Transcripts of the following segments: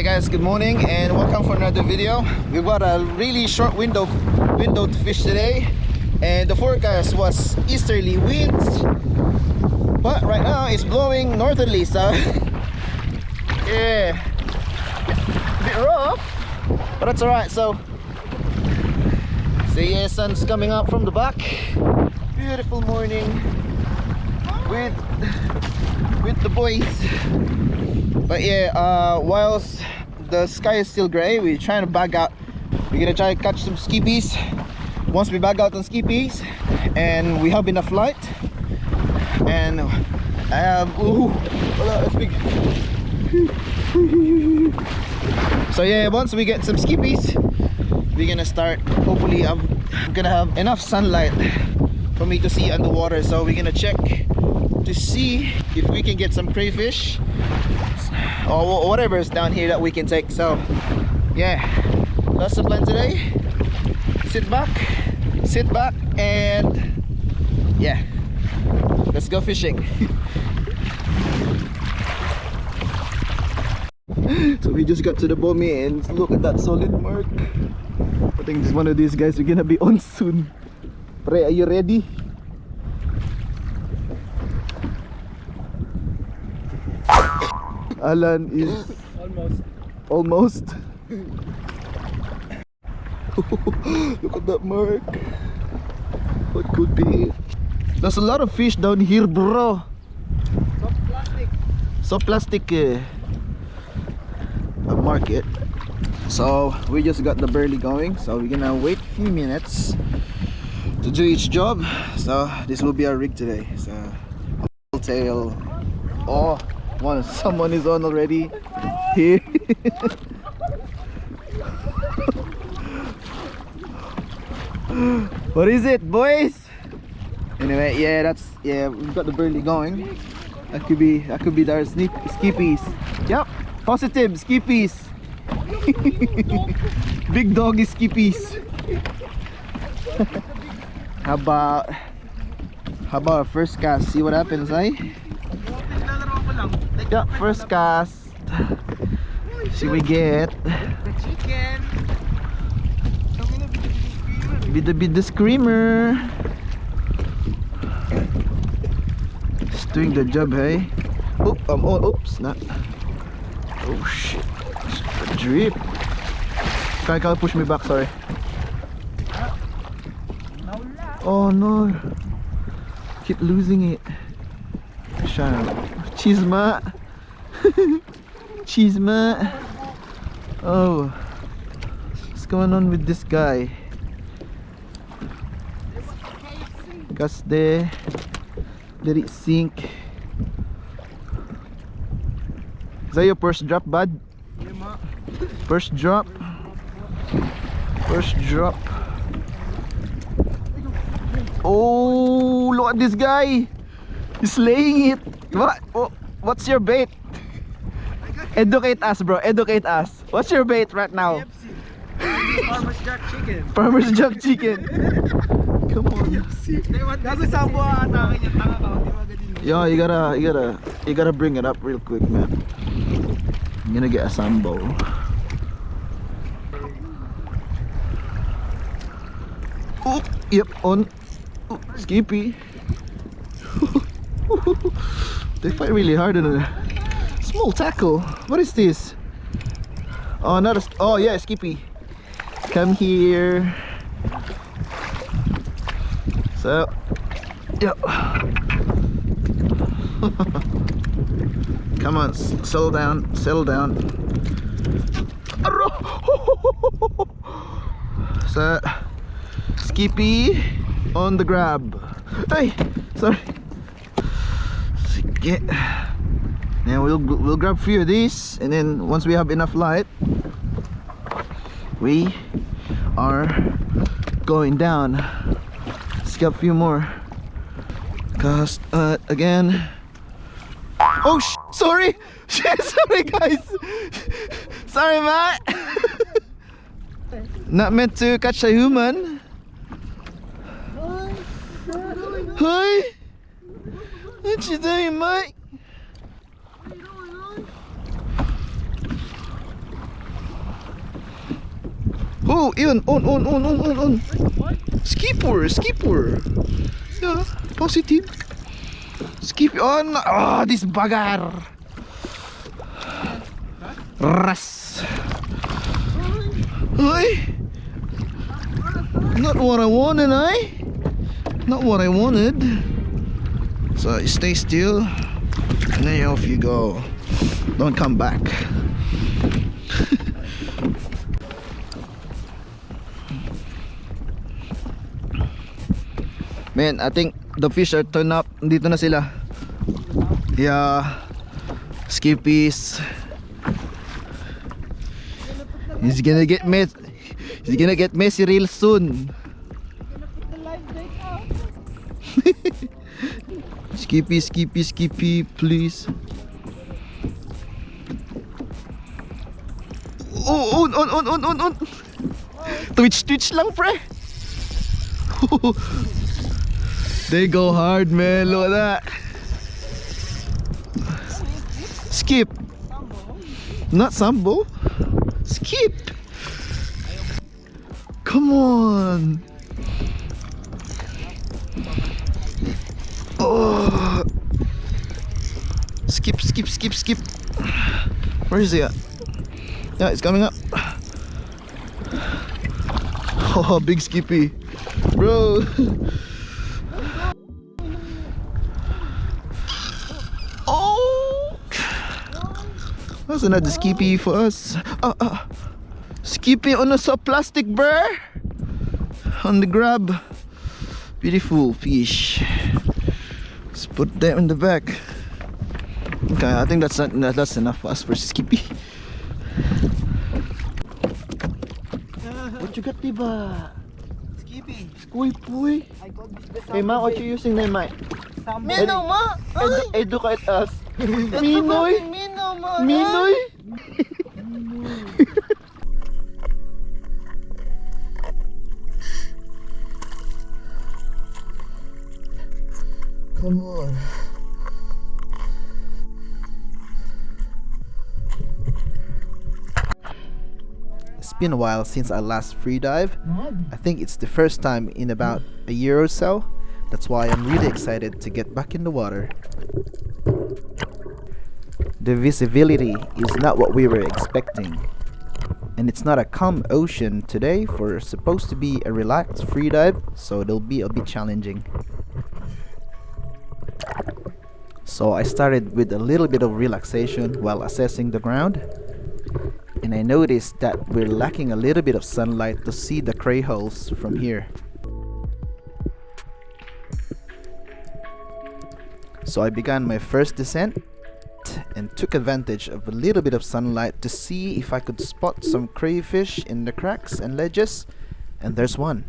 Hey guys, good morning and welcome for another video. We've got a really short window to fish today, and the forecast was easterly winds, but right now it's blowing northerly, so yeah, a bit rough, but that's alright. So yeah, sun's coming up from the back. Beautiful morning with the boys. But yeah, whilst the sky is still gray, we're trying to bag out. We're gonna try to catch some skippies. Once we bag out on skippies and we have enough light, and I have that's big. So yeah, once we get some skippies, we're gonna start. Hopefully I'm gonna have enough sunlight for me to see underwater, so we're gonna check to see if we can get some crayfish or whatever is down here that we can take. So yeah, that's the plan today. Sit back and yeah, let's go fishing. So we just got to the Bomi and look at that solid mark. I think this one of these guys are gonna be on soon. Pre, are you ready? Alan is almost. Look at that mark. What could be it? There's a lot of fish down here, bro. Soft plastic. A market. So we just got the burley going, so we're gonna wait a few minutes to do each job. So this will be our rig today. So a tail. Oh, someone is on already here. What is it, boys? Anyway, yeah, we've got the burley going. That could be our skippies. Yep, positive skippies. Big doggy skippies. How about our first cast? See what happens, eh? Yeah, first cast. See we get the chicken. Be the screamer. It's doing the job, hey. Oh, oops, not. Oh shit. Drip. Can push me back, sorry. Oh no. Keep losing it. Chisma. Chisma. Oh, what's going on with this guy? Cause let it sink. Is that your first drop, bud? First drop. First drop. Oh, look at this guy. He's laying it. What? What's your bait? Educate us, bro. Educate us. What's your bait right now? Farmer's Jack chicken. Farmer's Jack chicken. Come on. Yo, you gotta bring it up real quick, man. I'm gonna get a sambo. Oh, yep, on. Oh, skippy. They fight really hard in a small tackle. What is this? Oh, not a. Oh yeah, skippy. Come here. So, yep. Come on, settle down, settle down. So, skippy on the grab. Hey, sorry. Now we'll grab a few of these, and then once we have enough light, we are going down. Let's get a few more. Cast again. Oh sorry. Sorry guys. Sorry, Matt. Not meant to catch a human. Hi. What you doing, mate? Oh, yun, on. Skipper. Yeah, positive. Skip on. Ah, this bagar. Ras. Hey. Not what I wanted, Not what I wanted. So stay still, and then off you go. Don't come back. Man, I think the fish are turned up. Dito na sila. Yeah. Skippies. He's gonna get messy real soon. Skippy, please. Oh, on. Twitch lang, pre. They go hard, man. Look at that. Skip. Not Sambo. Skip. Come on. Oh. Skip. Where is he at? Yeah, it's coming up. Oh, big Skippy. Bro. Oh. That's another Skippy for us. Skippy on a soft plastic, bruh. On the grab. Beautiful fish. Let's put them in the back. Okay, I think that's enough for us for Skippy. What you got, diba? Skippy. Squid. I got this. Hey, Ma, what you using there, Ma? Mino, ma. Educate us. Minoy. Mino, ma. Minoy. Come on. It's been a while since I last free dive. I think it's the first time in about a year or so. That's why I'm really excited to get back in the water. The visibility is not what we were expecting. And it's not a calm ocean today for supposed to be a relaxed free dive, so it'll be a bit challenging. So I started with a little bit of relaxation while assessing the ground. And I noticed that we're lacking a little bit of sunlight to see the cray holes from here. So I began my first descent and took advantage of a little bit of sunlight to see if I could spot some crayfish in the cracks and ledges, and there's one.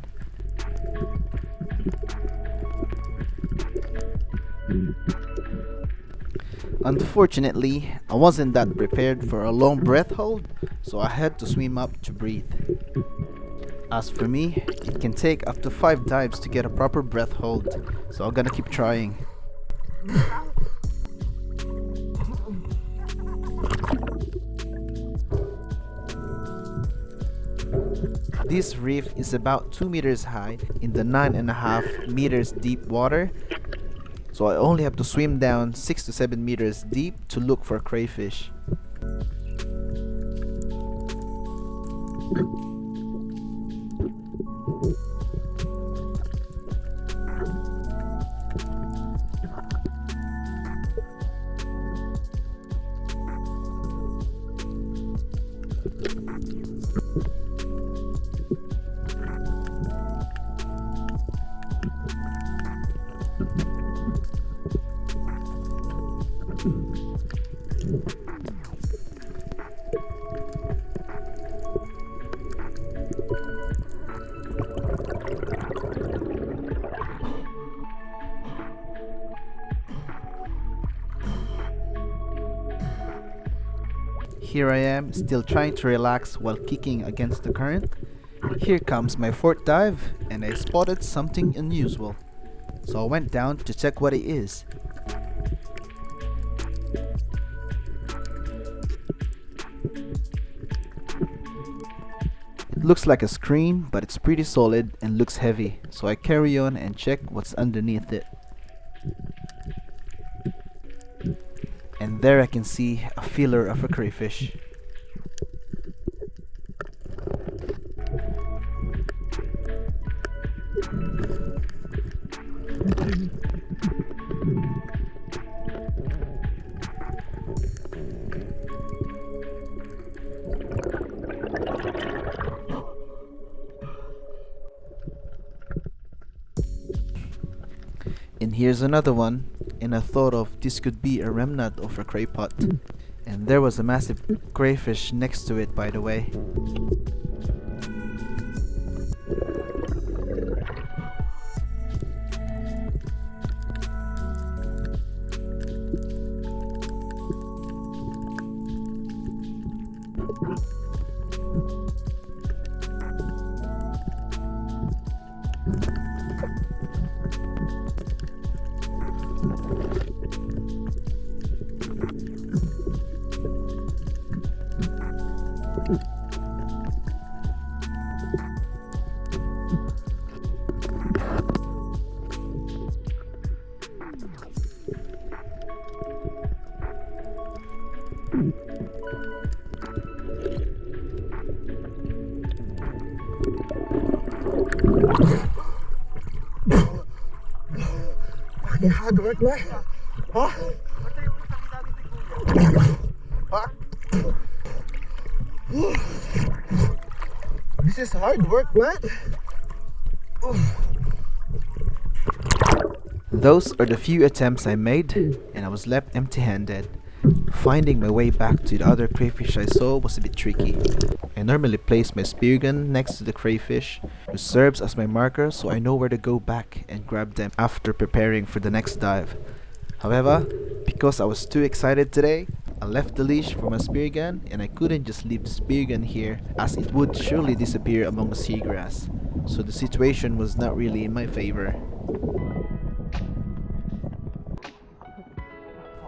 Unfortunately, I wasn't that prepared for a long breath hold, so I had to swim up to breathe. As for me, it can take up to 5 dives to get a proper breath hold, so I'm gonna keep trying. This reef is about 2 meters high in the 9.5 meters deep water, so I only have to swim down 6 to 7 meters deep to look for crayfish. Here I am, still trying to relax while kicking against the current. Here comes my 4th dive, and I spotted something unusual. So I went down to check what it is. looks like a screen, but it's pretty solid and looks heavy, so I carry on and check what's underneath it. And there I can see a feeler of a crayfish. And here's another one, and I thought of this could be a remnant of a cray pot. And there was a massive crayfish next to it, by the way. Fucking hard work, man. Huh? This is hard work, man. Those are the few attempts I made, and I was left empty-handed. Finding my way back to the other crayfish I saw was a bit tricky. I normally place my spear gun next to the crayfish, which serves as my marker so I know where to go back and grab them after preparing for the next dive. However, because I was too excited today, I left the leash for my spear gun, and I couldn't just leave the spear gun here as it would surely disappear among the seagrass. So the situation was not really in my favor.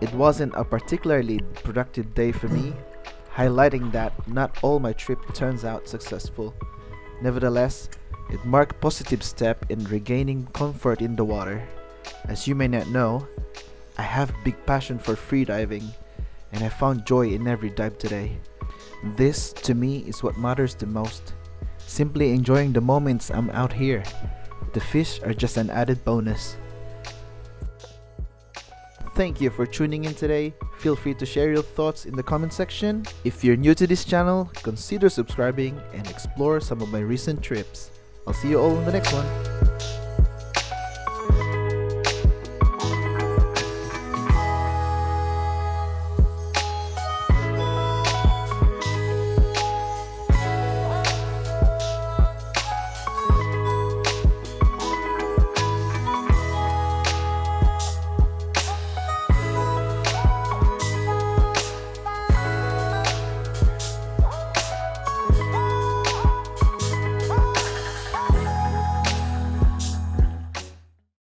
It wasn't a particularly productive day for me, highlighting that not all my trip turns out successful. Nevertheless, it marked a positive step in regaining comfort in the water. As you may not know, I have big passion for freediving, and I found joy in every dive today. This, to me, is what matters the most. Simply enjoying the moments I'm out here. The fish are just an added bonus. Thank you for tuning in today. Feel free to share your thoughts in the comment section. If you're new to this channel, consider subscribing and explore some of my recent trips. I'll see you all in the next one.